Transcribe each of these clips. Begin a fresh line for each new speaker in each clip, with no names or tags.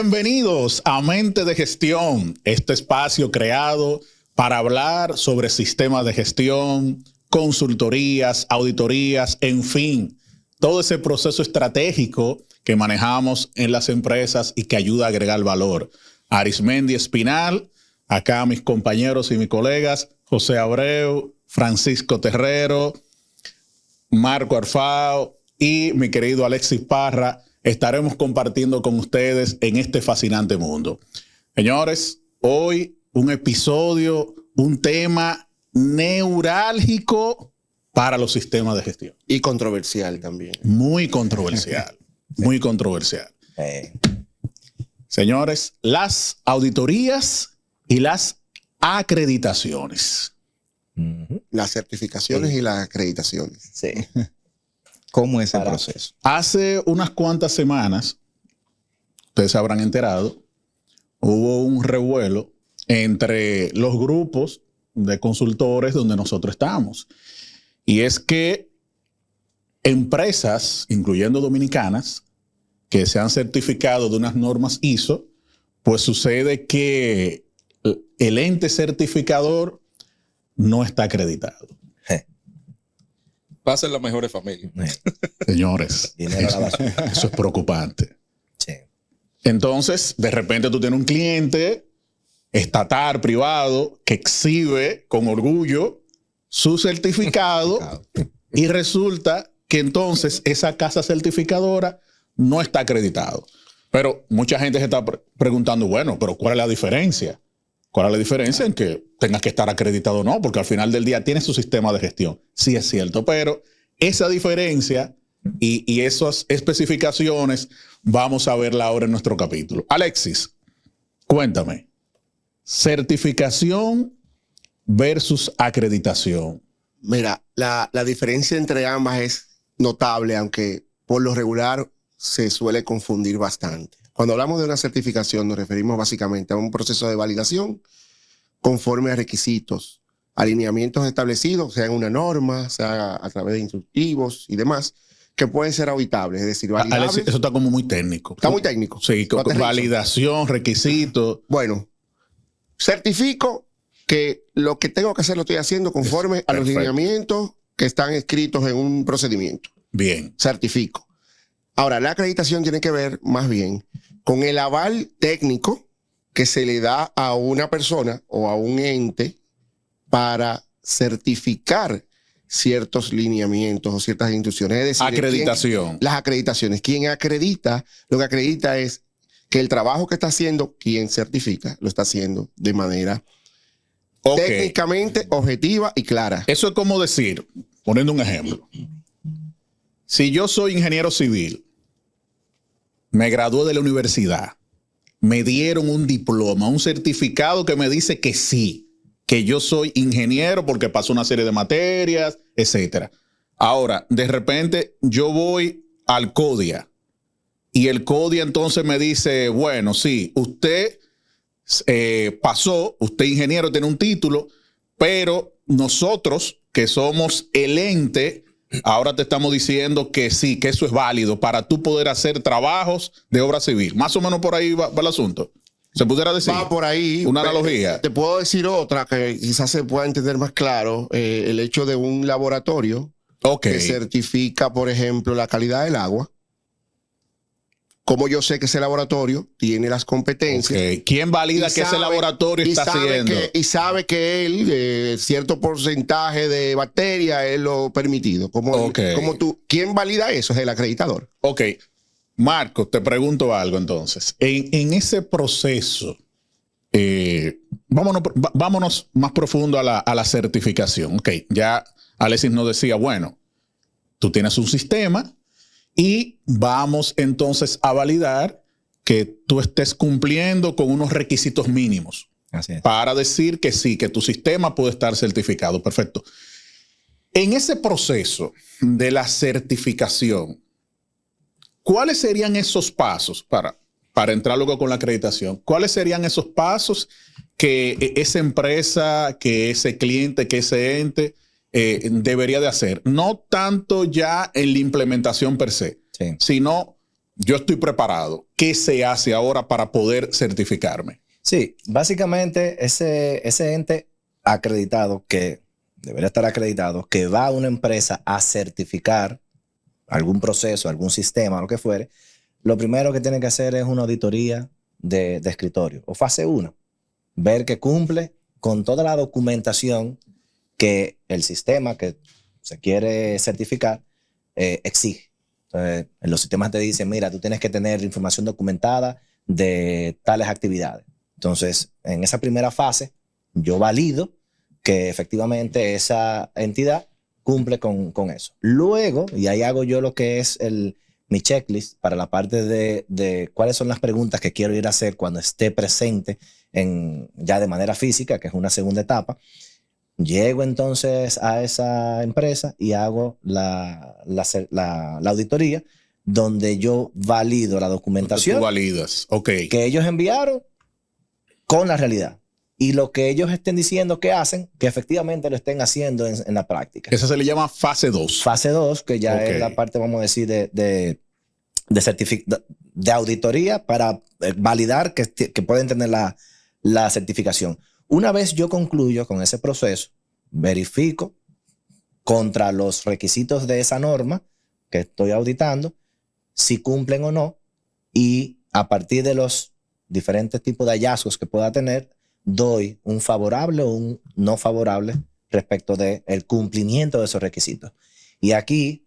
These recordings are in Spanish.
Bienvenidos a Mente de Gestión, este espacio creado para hablar sobre sistemas de gestión, consultorías, auditorías, en fin, todo ese proceso estratégico que manejamos en las empresas y que ayuda a agregar valor. Arismendi Espinal, acá mis compañeros y mis colegas, José Abreu, Francisco Terrero, Marco Arfao y mi querido Alexis Parra, estaremos compartiendo con ustedes en este fascinante mundo. Señores, hoy un episodio, un tema neurálgico para los sistemas de gestión.
Y controversial también.
Muy controversial, muy controversial. Señores, las auditorías y las acreditaciones.
Las certificaciones y las acreditaciones.
Sí. ¿Cómo es el proceso?
Hace unas cuantas semanas, ustedes se habrán enterado, hubo un revuelo entre los grupos de consultores donde nosotros estamos. Y es que empresas, incluyendo dominicanas, que se han certificado de unas normas ISO, pues sucede que el ente certificador no está acreditado.
Pasa en las mejores familias.
Señores, eso es preocupante.
Sí.
Entonces, de repente tú tienes un cliente estatal, privado, que exhibe con orgullo su certificado y resulta que entonces esa casa certificadora no está acreditada. Pero mucha gente se está preguntando, bueno, pero ¿cuál es la diferencia? ¿Cuál es la diferencia en que tengas que estar acreditado o no? Porque al final del día tiene su sistema de gestión. Sí, es cierto, pero esa diferencia y esas especificaciones vamos a verla ahora en nuestro capítulo. Alexis, cuéntame. Certificación versus acreditación.
Mira, la diferencia entre ambas es notable, aunque por lo regular se suele confundir bastante. Cuando hablamos de una certificación nos referimos básicamente a un proceso de validación conforme a requisitos, alineamientos establecidos, sea en una norma, sea a través de instructivos y demás, que pueden ser auditables, es decir, validables.
Alex, eso está como muy técnico.
Está muy técnico.
Sí, con validación, requisitos.
Bueno, certifico que lo que tengo que hacer lo estoy haciendo conforme a los lineamientos que están escritos en un procedimiento.
Bien.
Certifico. Ahora, la acreditación tiene que ver más bien con el aval técnico que se le da a una persona o a un ente para certificar ciertos lineamientos o ciertas instrucciones. Es decir,
acreditación.
Las acreditaciones. Quien acredita, lo que acredita es que el trabajo que está haciendo quien certifica lo está haciendo de manera técnicamente objetiva y clara.
Eso es como decir, poniendo un ejemplo, si yo soy ingeniero civil, me gradué de la universidad, me dieron un diploma, un certificado que me dice que sí, que yo soy ingeniero porque pasó una serie de materias, etcétera. Ahora, de repente yo voy al CODIA y el CODIA entonces me dice, bueno, sí, usted pasó, usted ingeniero tiene un título, pero nosotros que somos el ente, ahora te estamos diciendo que sí, que eso es válido para tú poder hacer trabajos de obra civil. Más o menos por ahí va el asunto. ¿Se pudiera decir?
Va por ahí.
Una analogía.
Te puedo decir otra que quizás se pueda entender más claro. El hecho de un laboratorio que certifica, por ejemplo, la calidad del agua. Como yo sé que ese laboratorio tiene las competencias.
¿Quién valida que ese laboratorio está haciendo?
Y sabe que él, cierto porcentaje de bacterias, es lo permitido. Como tú, ¿quién valida eso? Es el acreditador.
Ok. Marco, te pregunto algo entonces. En ese proceso, vámonos más profundo a la certificación. Ok, ya Alexis nos decía, bueno, tú tienes un sistema y vamos entonces a validar que tú estés cumpliendo con unos requisitos mínimos.
Así es.
Para decir que sí, que tu sistema puede estar certificado. Perfecto. En ese proceso de la certificación, ¿cuáles serían esos pasos para entrar luego con la acreditación? ¿Cuáles serían esos pasos que esa empresa, que ese cliente, que ese ente debería de hacer? No tanto ya en la implementación per se,
sí,
sino yo estoy preparado. ¿Qué se hace ahora para poder certificarme?
Sí, básicamente ese ente acreditado, que debería estar acreditado, que va a una empresa a certificar algún proceso, algún sistema, lo que fuere, lo primero que tiene que hacer es una auditoría de escritorio o fase 1. Ver que cumple con toda la documentación que el sistema que se quiere certificar exige. Entonces, en los sistemas te dicen, mira, tú tienes que tener información documentada de tales actividades. Entonces, en esa primera fase, yo valido que efectivamente esa entidad cumple con eso. Luego, y ahí hago yo lo que es mi checklist para la parte de cuáles son las preguntas que quiero ir a hacer cuando esté presente ya de manera física, que es una segunda etapa. Llego entonces a esa empresa y hago la auditoría, donde yo valido la documentación
Tú validas, ok.
que ellos enviaron con la realidad. Y lo que ellos estén diciendo que hacen, que efectivamente lo estén haciendo en la práctica.
Esa se le llama fase 2.
Fase 2, que ya
Ok.
es la parte, vamos a decir, de auditoría para validar que pueden tener la certificación. Una vez yo concluyo con ese proceso, verifico contra los requisitos de esa norma que estoy auditando, si cumplen o no, y a partir de los diferentes tipos de hallazgos que pueda tener, doy un favorable o un no favorable respecto del cumplimiento de esos requisitos. Y aquí,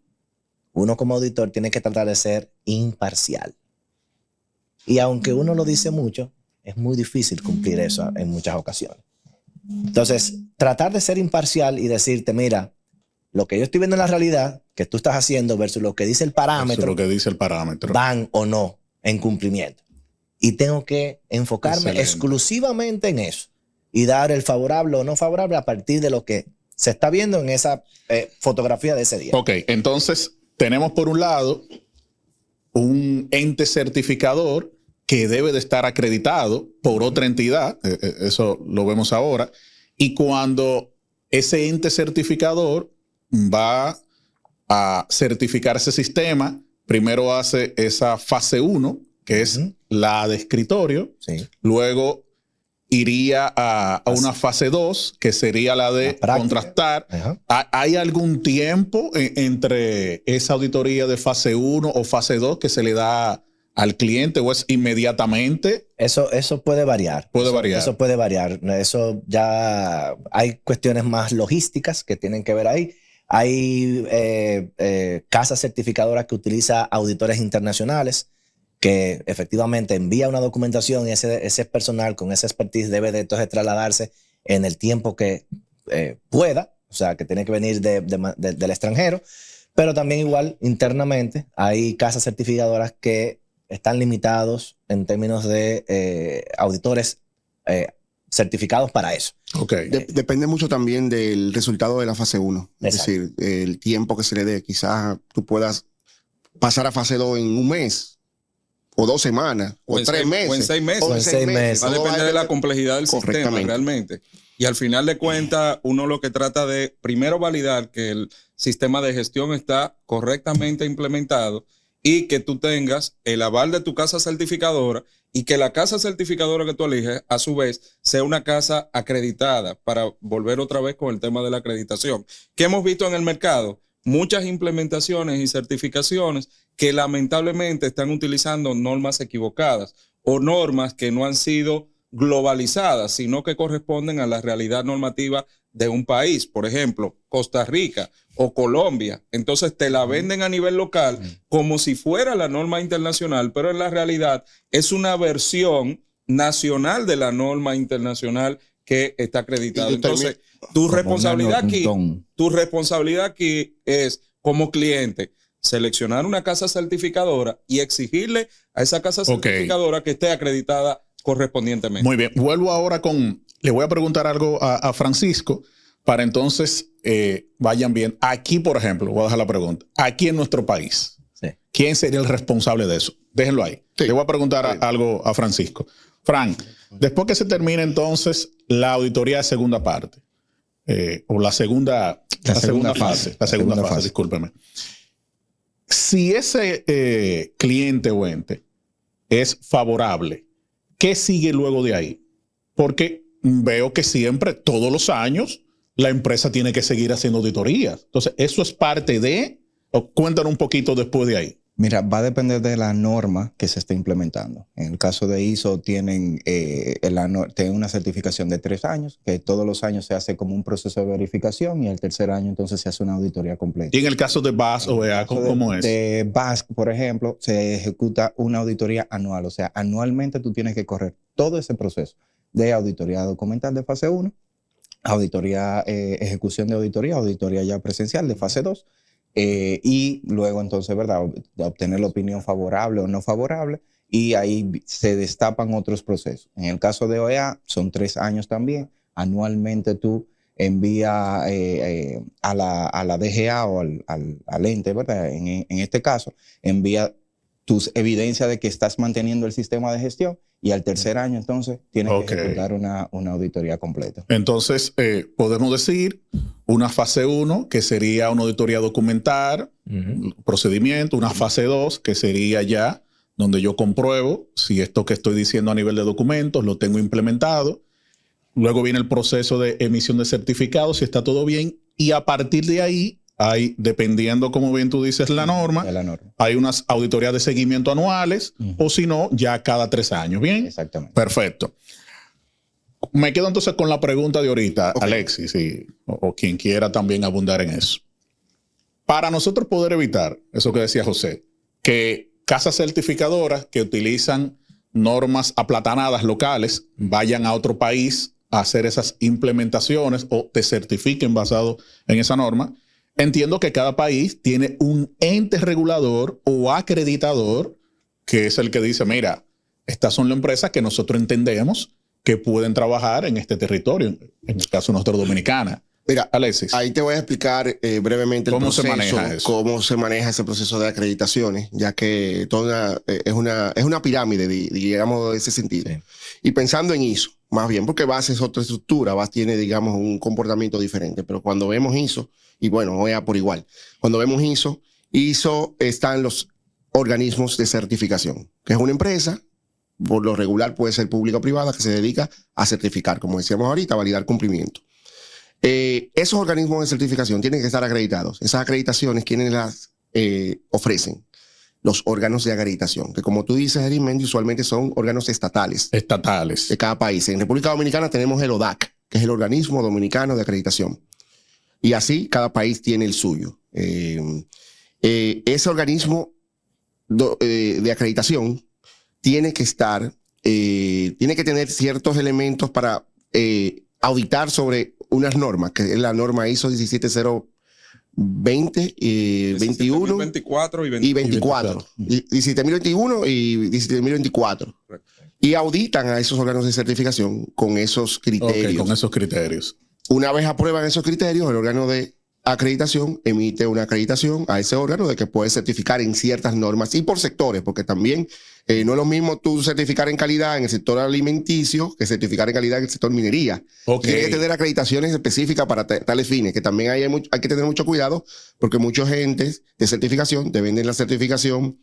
uno como auditor tiene que tratar de ser imparcial. Y aunque uno lo dice mucho, es muy difícil cumplir eso en muchas ocasiones. Entonces, tratar de ser imparcial y decirte, mira, lo que yo estoy viendo en la realidad, que tú estás haciendo versus lo que dice el
Eso es
parámetro,
lo que dice el parámetro.
van o no en cumplimiento. Y tengo que enfocarme
Excelente.
exclusivamente en eso y dar el favorable o no favorable a partir de lo que se está viendo en esa fotografía de ese día.
Ok, entonces tenemos por un lado un ente certificador que debe de estar acreditado por otra entidad, eso lo vemos ahora, y cuando ese ente certificador va a certificar ese sistema, primero hace esa fase 1, que es la de escritorio,
Sí.
luego iría a una fase 2, que sería la de
La práctica.
contrastar.
Ajá.
¿Hay algún tiempo entre esa auditoría de fase 1 o fase 2 que se le da al cliente o es inmediatamente?
Eso puede variar.
Puede variar.
Eso puede variar. Eso ya hay cuestiones más logísticas que tienen que ver ahí. Hay casas certificadoras que utilizan auditores internacionales que efectivamente envía una documentación y ese personal con esa expertise debe de entonces trasladarse en el tiempo que pueda, o sea, que tiene que venir del extranjero, pero también igual internamente hay casas certificadoras que están limitados en términos de auditores certificados para eso.
Ok.
Depende mucho también del resultado de la fase 1. Es
Exacto.
decir, el tiempo que se le dé. Quizás tú puedas pasar a fase 2 en un mes, o 2 semanas, o
en
3
seis-
meses.
o en 6 meses.
o
O en 6 meses.
Va a
Todo
depender de la
depender-
complejidad del sistema
Correctamente.
realmente. Y al final de cuentas, uno lo que trata de primero validar que el sistema de gestión está correctamente implementado y que tú tengas el aval de tu casa certificadora y que la casa certificadora que tú eliges, a su vez, sea una casa acreditada para volver otra vez con el tema de la acreditación. ¿Qué hemos visto en el mercado? Muchas implementaciones y certificaciones que lamentablemente están utilizando normas equivocadas o normas que no han sido globalizadas, sino que corresponden a la realidad normativa de un país, por ejemplo, Costa Rica o Colombia. Entonces te la venden a nivel local como si fuera la norma internacional, pero en la realidad es una versión nacional de la norma internacional que está acreditada.
Y
Entonces, tu responsabilidad aquí es, como cliente, seleccionar una casa certificadora y exigirle a esa casa certificadora que esté acreditada correspondientemente.
Muy bien. Vuelvo ahora le voy a preguntar algo a Francisco para entonces vayan bien. Aquí, por ejemplo, voy a dejar la pregunta. Aquí en nuestro país,
Sí.
¿quién sería el responsable de eso? Déjenlo ahí.
Sí.
Le voy a preguntar algo a Francisco. Frank, después que se termine entonces la auditoría de segunda parte, o la segunda fase, discúlpeme. Si ese cliente o ente es favorable, ¿qué sigue luego de ahí? Porque veo que siempre, todos los años, la empresa tiene que seguir haciendo auditorías. Entonces, ¿eso es parte de? O cuéntanos un poquito después de ahí.
Mira, va a depender de la norma que se esté implementando. En el caso de ISO tienen una certificación de 3 años, que todos los años se hace como un proceso de verificación y el tercer año entonces se hace una auditoría completa.
Y en el caso de BAS o EA, ¿cómo es?
De BAS, por ejemplo, se ejecuta una auditoría anual. O sea, anualmente tú tienes que correr todo ese proceso de auditoría documental de fase 1, auditoría, ejecución de auditoría ya presencial de fase 2, y luego entonces, ¿verdad?, obtener la opinión favorable o no favorable, y ahí se destapan otros procesos. En el caso de OEA son 3 años también. Anualmente tú envías a la DGA o al ente, ¿verdad? En este caso, envía tus evidencias de que estás manteniendo el sistema de gestión, y al tercer año entonces tienes que ejecutar una auditoría completa.
Entonces, podemos decir una fase 1, que sería una auditoría documental, procedimiento, una fase 2, que sería ya donde yo compruebo si esto que estoy diciendo a nivel de documentos lo tengo implementado. Luego viene el proceso de emisión de certificados, si está todo bien, y a partir de ahí hay, dependiendo, como bien tú dices, la norma, hay unas auditorías de seguimiento anuales, o si no, ya cada 3 años. ¿Bien?
Exactamente.
Perfecto. Me quedo entonces con la pregunta de ahorita, Alexis, o quien quiera también abundar en eso. Para nosotros poder evitar, eso que decía José, que casas certificadoras que utilizan normas aplatanadas locales vayan a otro país a hacer esas implementaciones o te certifiquen basado en esa norma, entiendo que cada país tiene un ente regulador o acreditador que es el que dice, mira, estas son las empresas que nosotros entendemos que pueden trabajar en este territorio, en el caso nuestro Dominicana.
Mira,
Alexis,
ahí te voy a explicar brevemente
¿cómo se maneja eso?
Cómo se maneja ese proceso de acreditaciones, ya que es una pirámide, digamos, de ese sentido. Sí. Y pensando en ISO, más bien, porque BAS es otra estructura, BAS tiene, digamos, un comportamiento diferente, pero cuando vemos ISO, y bueno, OEA por igual, cuando vemos ISO están los organismos de certificación, que es una empresa, por lo regular puede ser pública o privada, que se dedica a certificar, como decíamos ahorita, a validar cumplimiento. Esos organismos de certificación tienen que estar acreditados. Esas acreditaciones, ¿quiénes las ofrecen? Los órganos de acreditación, que como tú dices, Arismendi, usualmente son órganos estatales de cada país. En República Dominicana tenemos el ODAC, que es el Organismo Dominicano de Acreditación. Y así cada país tiene el suyo. Ese organismo de acreditación tiene que tener ciertos elementos para auditar sobre unas normas, que es la norma ISO 17020, 21
24
y 24. 17021 y 17024. Y auditan a esos órganos de certificación con esos criterios.
Con esos criterios. Una
vez aprueban esos criterios, el órgano de acreditación emite una acreditación a ese órgano de que puede certificar en ciertas normas y por sectores, porque también no es lo mismo tú certificar en calidad en el sector alimenticio que certificar en calidad en el sector minería. Tiene que tener acreditaciones específicas para tales fines, que también hay que tener mucho cuidado, porque muchos entes de certificación te venden la certificación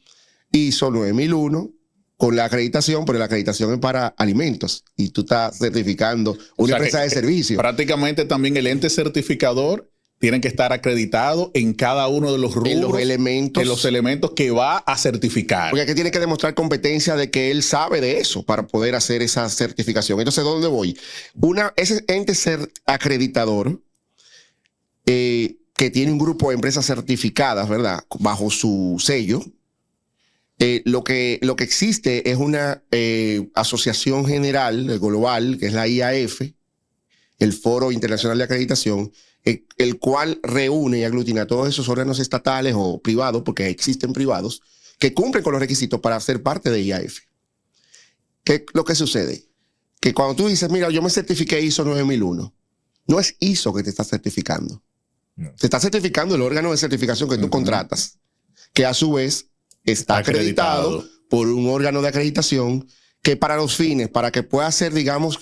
ISO 9001 con la acreditación, pero la acreditación es para alimentos y tú estás certificando una empresa de servicio.
Prácticamente también el ente certificador tienen que estar acreditados en cada uno de los rubros, en los elementos que va a certificar.
Porque aquí tiene que demostrar competencia de que él sabe de eso para poder hacer esa certificación. Entonces, ¿dónde voy? Ese ente acreditador que tiene un grupo de empresas certificadas, ¿verdad?, bajo su sello. Lo que existe es una asociación general global, que es la IAF, el Foro Internacional de Acreditación, el cual reúne y aglutina a todos esos órganos estatales o privados, porque existen privados, que cumplen con los requisitos para ser parte de IAF. ¿Qué es lo que sucede? Que cuando tú dices, mira, yo me certifiqué ISO 9001, no es ISO que te está certificando. No. Te está certificando el órgano de certificación que tú contratas, que a su vez está acreditado por un órgano de acreditación que para los fines, para que pueda ser, digamos,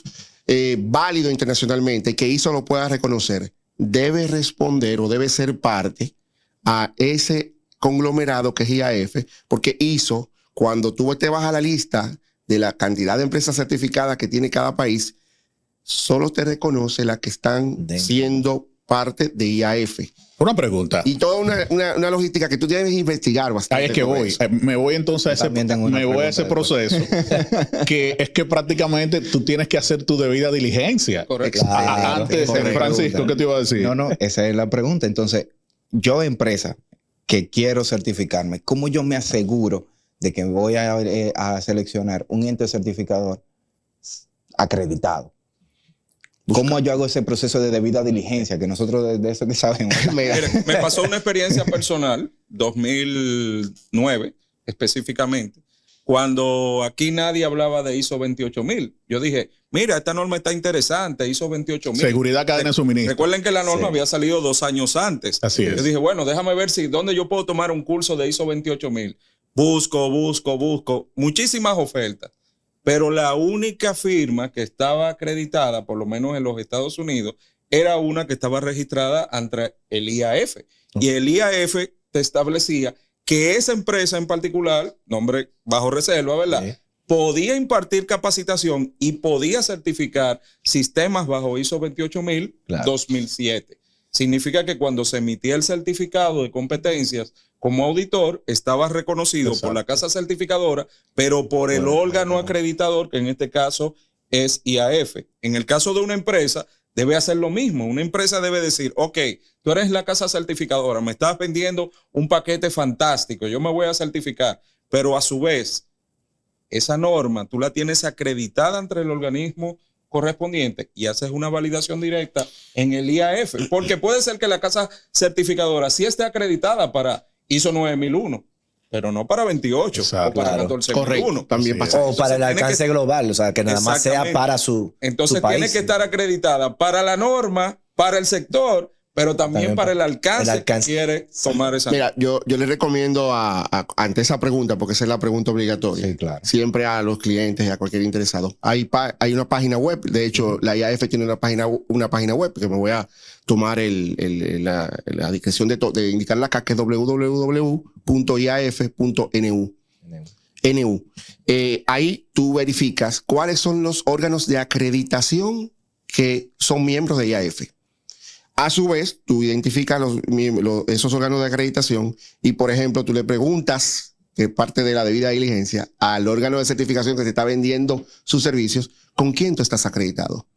válido internacionalmente y que ISO lo pueda reconocer, debe responder o debe ser parte a ese conglomerado que es IAF, porque ISO, cuando tú te vas a la lista de la cantidad de empresas certificadas que tiene cada país, solo te reconoce las que están siendo parte de IAF.
Una pregunta.
Y toda una logística que tú tienes que investigar bastante.
Ahí es que voy. Me voy entonces a ese proceso que es que prácticamente tú tienes que hacer tu debida diligencia.
Correcto.
Claro,
Antes, Francisco, ¿qué te iba a decir?
No, esa es la pregunta. Entonces, yo, empresa que quiero certificarme, ¿cómo yo me aseguro de que voy a seleccionar un ente certificador acreditado? ¿Cómo yo hago ese proceso de debida diligencia? Que nosotros de eso que sabemos.
Mire, me pasó una experiencia personal, 2009 específicamente, cuando aquí nadie hablaba de ISO 28000. Yo dije, mira, esta norma está interesante, ISO 28000.
Seguridad cadena de suministro.
Recuerden que la norma había salido 2 años antes.
Así es.
Yo dije, bueno, déjame ver dónde yo puedo tomar un curso de ISO 28000. Busco. Muchísimas ofertas. Pero la única firma que estaba acreditada, por lo menos en los Estados Unidos, era una que estaba registrada ante el IAF. Y el IAF te establecía que esa empresa en particular, nombre bajo reserva, ¿verdad? Sí. Podía impartir capacitación y podía certificar sistemas bajo ISO 28000 2007. Significa que cuando se emitía el certificado de competencias como auditor, estaba reconocido por la casa certificadora, pero por el órgano acreditador, que en este caso es IAF. En el caso de una empresa, debe hacer lo mismo. Una empresa debe decir, ok, tú eres la casa certificadora, me estás vendiendo un paquete fantástico, yo me voy a certificar, pero a su vez, esa norma tú la tienes acreditada ante el organismo correspondiente y haces una validación directa en el IAF, porque puede ser que la casa certificadora sí esté acreditada para ISO 9001, pero no para 28 o para 14001.
También pasa.
O para el alcance global, o sea, que nada más sea para su
Entonces
país.
Tiene que estar acreditada para la norma, para el sector, pero también para el alcance que quiere tomar esa.
Mira, yo le recomiendo ante esa pregunta, porque esa es la pregunta obligatoria,
sí, claro,
siempre a los clientes y a cualquier interesado. Hay una página web, de hecho, la IAF tiene una página web que me voy a tomar la discreción de indicarla acá, que es www.iaf.nu. Ahí tú verificas cuáles son los órganos de acreditación que son miembros de IAF. A su vez, tú identificas esos órganos de acreditación y, por ejemplo, tú le preguntas, que es parte de la debida diligencia, al órgano de certificación que te está vendiendo sus servicios, ¿con quién tú estás acreditado?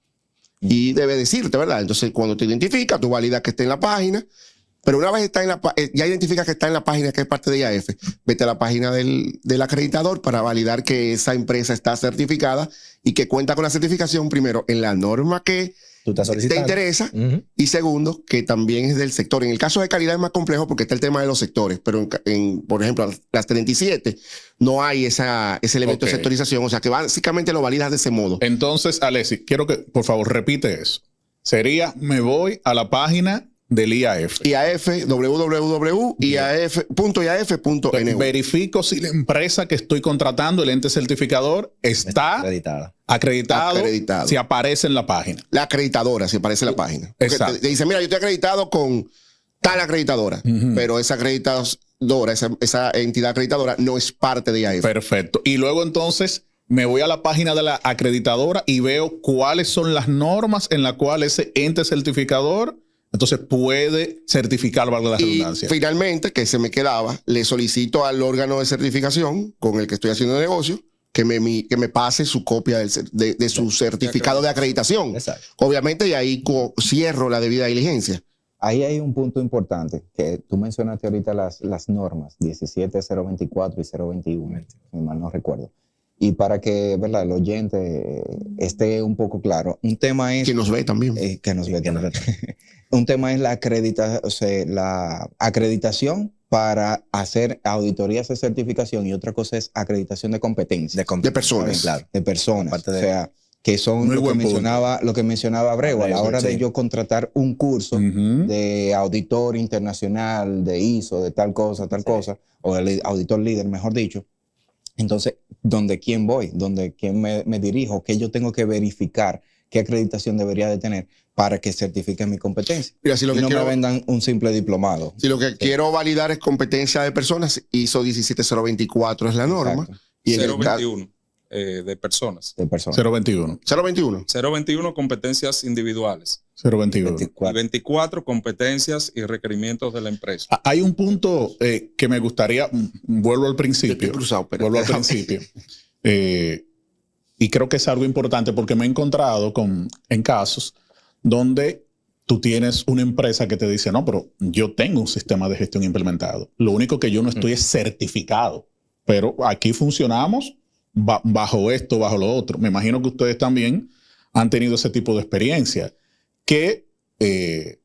Y debe decirte, ¿verdad? Entonces, cuando te identifica, tú validas que esté en la página, pero una vez está ya identificas que está en la página que es parte de IAF, vete a la página del acreditador para validar que esa empresa está certificada y que cuenta con la certificación, primero, en la norma que te interesa, y segundo, que también es del sector. En el caso de calidad es más complejo porque está el tema de los sectores, pero por ejemplo, las 37 no hay ese elemento de sectorización, o sea que básicamente lo validas de ese modo.
Entonces, Alexis, quiero que por favor repite eso. Sería, me voy a la página del IAF.
IAF, www.iaf.nu.
Verifico si la empresa que estoy contratando, el ente certificador, está acreditado, si aparece en la página.
La acreditadora, si aparece en la página.
Exacto.
Te dice, mira, yo estoy acreditado con tal acreditadora, pero esa acreditadora, esa entidad acreditadora no es parte de IAF.
Perfecto. Y luego entonces me voy a la página de la acreditadora y veo cuáles son las normas en las cuales ese ente certificador entonces puede certificar, valga la redundancia.
Y finalmente, que se me quedaba, le solicito al órgano de certificación con el que estoy haciendo el negocio que me pase su copia de su certificado de acreditación.
Exacto.
Obviamente, y ahí cierro la debida diligencia.
Ahí hay un punto importante, que tú mencionaste ahorita las normas 17024 y 021, si mal no recuerdo. Y para que, ¿verdad?, el oyente esté un poco claro, un tema es...
Que nos ve también.
Que nos ve. Un tema es la acreditación para hacer auditorías de certificación y otra cosa es acreditación de competencia.
De personas.
Claro, de personas. O sea, que son lo que mencionaba Abreu, a la hora de yo contratar un curso de auditor internacional, de ISO, de tal cosa, o el auditor líder, mejor dicho. Entonces, ¿dónde quién voy? ¿Dónde quién me dirijo? ¿Qué yo tengo que verificar? qué acreditación debería de tener para que certifique mi competencia.
Mira, si lo
y
que
no
quiero,
me vendan un simple diplomado.
si lo que quiero validar es competencia de personas, ISO 17024 es la norma.
Exacto.
Y en el ca-
021 de personas.
De personas.
021.
021.
021 competencias individuales.
021.
24.
Y 24 competencias y requerimientos de la empresa.
Hay un punto que me gustaría, vuelvo al principio.
Estoy cruzado, pero
vuelvo al
déjame.
principio. Y creo que es algo importante porque me he encontrado en casos donde tú tienes una empresa que te dice, no, pero yo tengo un sistema de gestión implementado. Lo único que yo no estoy es certificado, pero aquí funcionamos bajo esto, bajo lo otro. Me imagino que ustedes también han tenido ese tipo de experiencia, que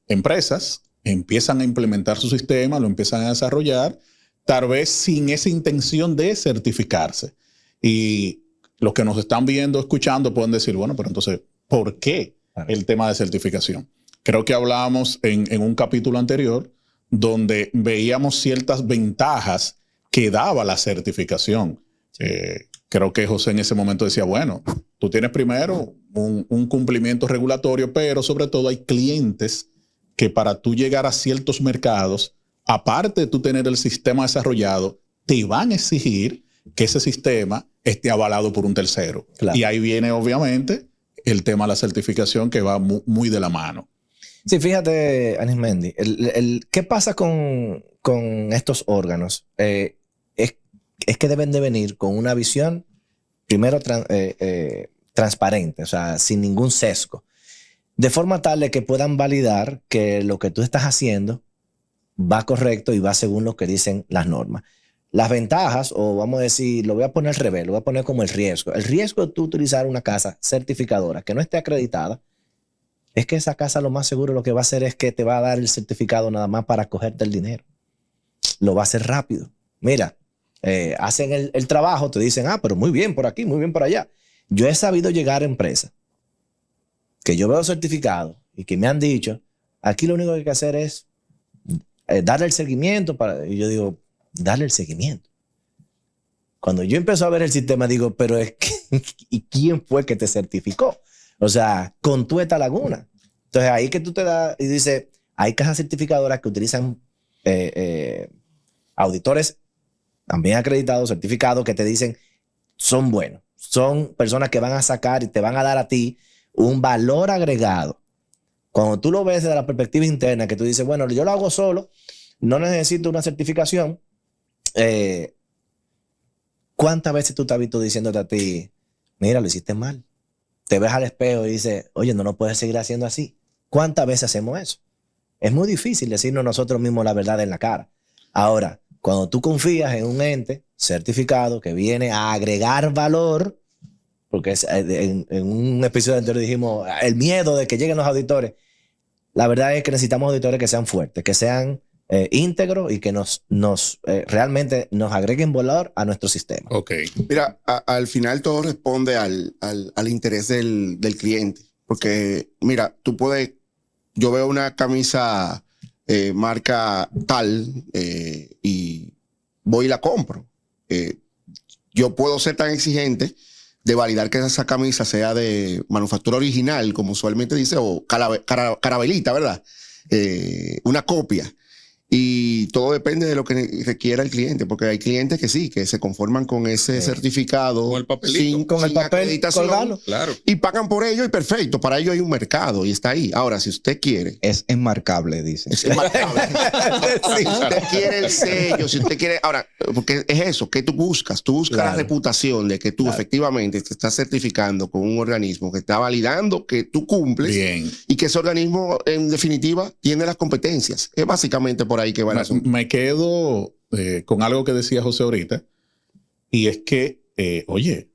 empresas empiezan a implementar su sistema, lo empiezan a desarrollar, tal vez sin esa intención de certificarse. Y los que nos están viendo, escuchando, pueden decir, bueno, pero entonces, ¿por qué el tema de certificación? Creo que hablábamos en un capítulo anterior donde veíamos ciertas ventajas que daba la certificación. Creo que José en ese momento decía, bueno, tú tienes primero un cumplimiento regulatorio, pero sobre todo hay clientes que para tú llegar a ciertos mercados, aparte de tú tener el sistema desarrollado, te van a exigir que ese sistema esté avalado por un tercero.
Claro.
Y ahí viene obviamente el tema de la certificación, que va muy de la mano.
Sí, fíjate, Anismendi, ¿qué pasa con estos órganos? Es que deben de venir con una visión, primero, transparente, o sea, sin ningún sesgo, de forma tal de que puedan validar que lo que tú estás haciendo va correcto y va según lo que dicen las normas. Las ventajas, o vamos a decir, lo voy a poner al revés, lo voy a poner como el riesgo. El riesgo de tú utilizar una casa certificadora que no esté acreditada es que esa casa lo más seguro lo que va a hacer es que te va a dar el certificado nada más para cogerte el dinero. Lo va a hacer rápido. Mira, hacen el trabajo, te dicen, pero muy bien por aquí, muy bien por allá. Yo he sabido llegar a empresas que yo veo certificados y que me han dicho, aquí lo único que hay que hacer es darle el seguimiento. Y yo digo, darle el seguimiento. Cuando yo empiezo a ver el sistema, digo, pero es que, ¿y quién fue que te certificó? O sea, con tu esta laguna. Entonces ahí que tú te das y dices, hay casas certificadoras que utilizan auditores también acreditados, certificados, que te dicen, son buenos. Son personas que van a sacar y te van a dar a ti un valor agregado. Cuando tú lo ves desde la perspectiva interna, que tú dices, bueno, yo lo hago solo, no necesito una certificación. ¿Cuántas veces tú te has visto diciéndote a ti, mira, lo hiciste mal? Te ves al espejo y dices, oye, no lo puedes seguir haciendo así. ¿Cuántas veces hacemos eso? Es muy difícil decirnos nosotros mismos la verdad en la cara. Ahora, cuando tú confías en un ente certificado que viene a agregar valor, porque en un episodio anterior dijimos el miedo de que lleguen los auditores, la verdad es que necesitamos auditores que sean fuertes, que sean íntegros y que realmente nos agreguen valor a nuestro sistema.
Ok.
Mira, al final todo responde al interés del cliente. Porque, mira, yo veo una camisa marca tal y voy y la compro. Yo puedo ser tan exigente de validar que esa camisa sea de manufactura original, como usualmente dice, o carabelita, ¿verdad? Una copia. Y todo depende de lo que requiera el cliente, porque hay clientes que sí, que se conforman con ese certificado.
Con el papelito.
Con el
sin
papel
acreditación,
colgado.
Claro.
y pagan por ello y perfecto. Para ello hay un mercado y está ahí. Ahora, si usted quiere,
Es enmarcable, dicen.
es enmarcable. Si usted quiere el sello, si usted quiere. Ahora, porque es eso, ¿qué tú buscas? Tú buscas la reputación de que tú efectivamente te estás certificando con un organismo que está validando que tú cumples.
Bien.
Y que ese organismo, en definitiva, tiene las competencias. Es básicamente por ahí que va el asunto.
Me quedo con algo que decía José ahorita, y es que, oye,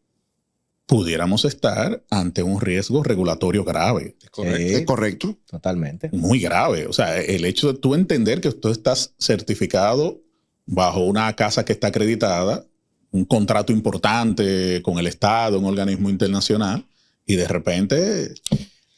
pudiéramos estar ante un riesgo regulatorio grave,
Es correcto.
¿Es correcto?
Totalmente.
muy grave. O sea, el hecho de tú entender que tú estás certificado bajo una casa que está acreditada, un contrato importante con el Estado, un organismo internacional, y de repente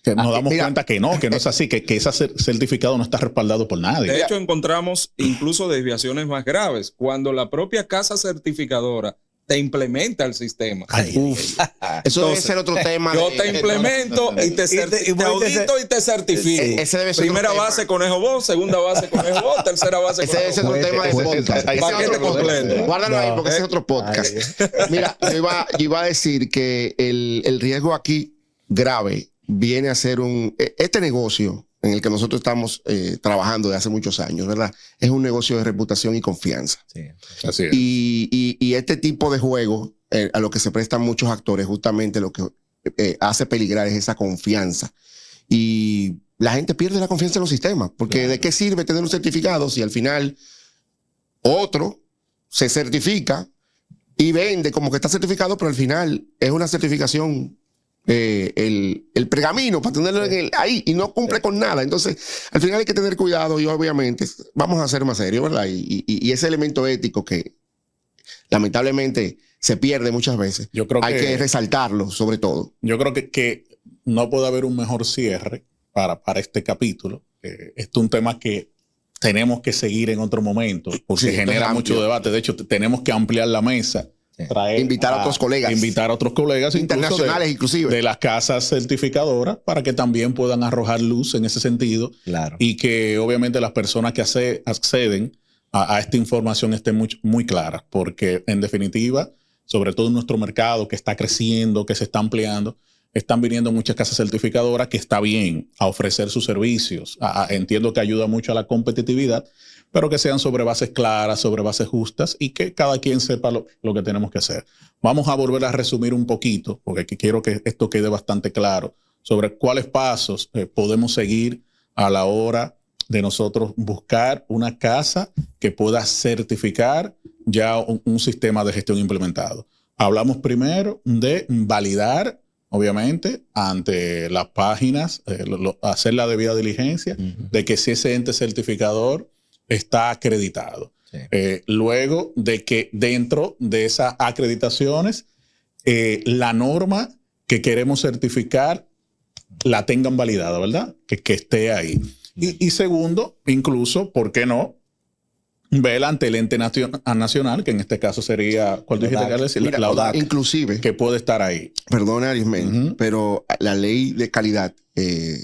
que nos damos
mira,
cuenta que no es así, que ese certificado no está respaldado por nadie.
De hecho, encontramos incluso desviaciones más graves. Cuando la propia casa certificadora te implementa el sistema.
Uf, eso debe ser otro tema.
Yo te implemento y te audito y te certifico.
Ese debe ser
Primera
otro
base
tema.
Conejo Vos, segunda base Conejo Vos, tercera base
Ese debe ser
Conejo
otro
Vos.
tema de podcast. Ese es
Paquete
otro podcast.
completo.
Guárdalo ahí porque ese es otro podcast. Mira, yo iba a decir que el riesgo aquí grave viene a ser este negocio en el que nosotros estamos trabajando de hace muchos años, ¿verdad? Es un negocio de reputación y confianza.
Sí.
Así es.
Y este tipo de juego a lo que se prestan muchos actores, justamente lo que hace peligrar es esa confianza. Y la gente pierde la confianza en los sistemas, porque
Claro.
¿de qué sirve tener un certificado si al final otro se certifica y vende como que está certificado, pero al final es una certificación, el pergamino para tenerlo ahí y no cumple con nada? Entonces, al final hay que tener cuidado y obviamente vamos a ser más serios, ¿verdad? Y ese elemento ético que lamentablemente se pierde muchas veces,
Yo creo
hay que resaltarlo sobre todo.
Yo creo que no puede haber un mejor cierre para este capítulo. Esto es un tema que tenemos que seguir en otro momento porque
Sí,
genera
es
mucho
amplio.
debate. De hecho, tenemos que ampliar la mesa.
Sí.
Traer
Invitar a otros colegas.
Invitar a otros colegas. incluso
Internacionales, inclusive.
de las casas certificadoras para que también puedan arrojar luz en ese sentido.
Claro.
Y que obviamente las personas que acceden a esta información estén muy claras. Porque en definitiva, sobre todo en nuestro mercado que está creciendo, que se está ampliando, están viniendo muchas casas certificadoras que está bien a ofrecer sus servicios. Entiendo que ayuda mucho a la competitividad, pero que sean sobre bases claras, sobre bases justas y que cada quien sepa lo que tenemos que hacer. Vamos a volver a resumir un poquito, porque aquí quiero que esto quede bastante claro, sobre cuáles pasos podemos seguir a la hora de nosotros buscar una casa que pueda certificar ya un sistema de gestión implementado. Hablamos primero de validar, obviamente, ante las páginas, hacer la debida diligencia de que si ese ente certificador está acreditado.
Sí.
Luego de que dentro de esas acreditaciones, la norma que queremos certificar la tengan validada, ¿verdad? Que esté ahí. Y segundo, incluso, ¿por qué no? Ver ante el ente nacional, que en este caso sería, ¿cuál dijiste que decir?
Mira,
La ODAC,
inclusive,
que puede estar ahí.
perdona Arismendi,
Ujú.
pero la ley de calidad,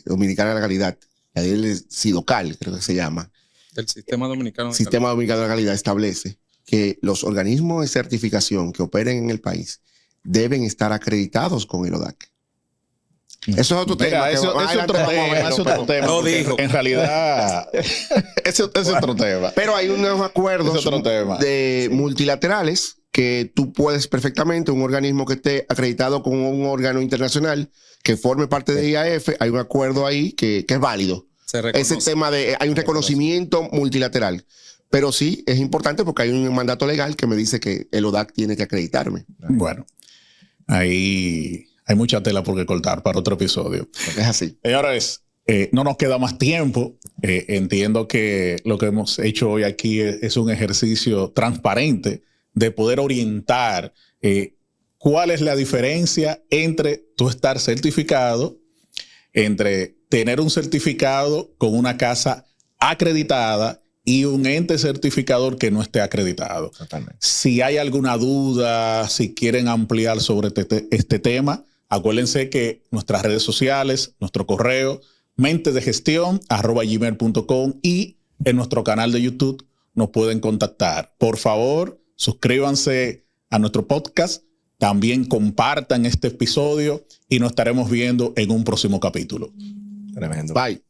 dominicana de la calidad, la ley del SIDOCAL, creo que se llama,
El sistema dominicano. de
Sistema Dominicano de la Calidad, establece que los organismos de certificación que operen en el país deben estar acreditados con el ODAC. Eso es otro tema.
Mira,
que
eso
más
es
adelante
otro
vamos a
tema.
verlo,
Es otro
pero-
tema.
Lo
porque
dijo.
En realidad, eso es otro tema.
Pero hay unos acuerdos
Es otro tema.
de multilaterales que tú puedes perfectamente, un organismo que esté acreditado con un órgano internacional que forme parte de IAF, hay un acuerdo ahí que es válido.
Se reconoce.
Ese tema hay un reconocimiento multilateral. Pero sí, es importante porque hay un mandato legal que me dice que el ODAC tiene que acreditarme.
Bueno, ahí hay mucha tela por qué cortar para otro episodio.
Es así.
Señores, no nos queda más tiempo. Entiendo que lo que hemos hecho hoy aquí es un ejercicio transparente de poder orientar cuál es la diferencia entre tú estar certificado, entre tener un certificado con una casa acreditada y un ente certificador que no esté acreditado.
Totalmente.
Si hay alguna duda, si quieren ampliar sobre este tema, acuérdense que nuestras redes sociales, nuestro correo, mentesdegestión@gmail.com y en nuestro canal de YouTube nos pueden contactar. Por favor, suscríbanse a nuestro podcast, también compartan este episodio y nos estaremos viendo en un próximo capítulo.
Tremendo.
Bye.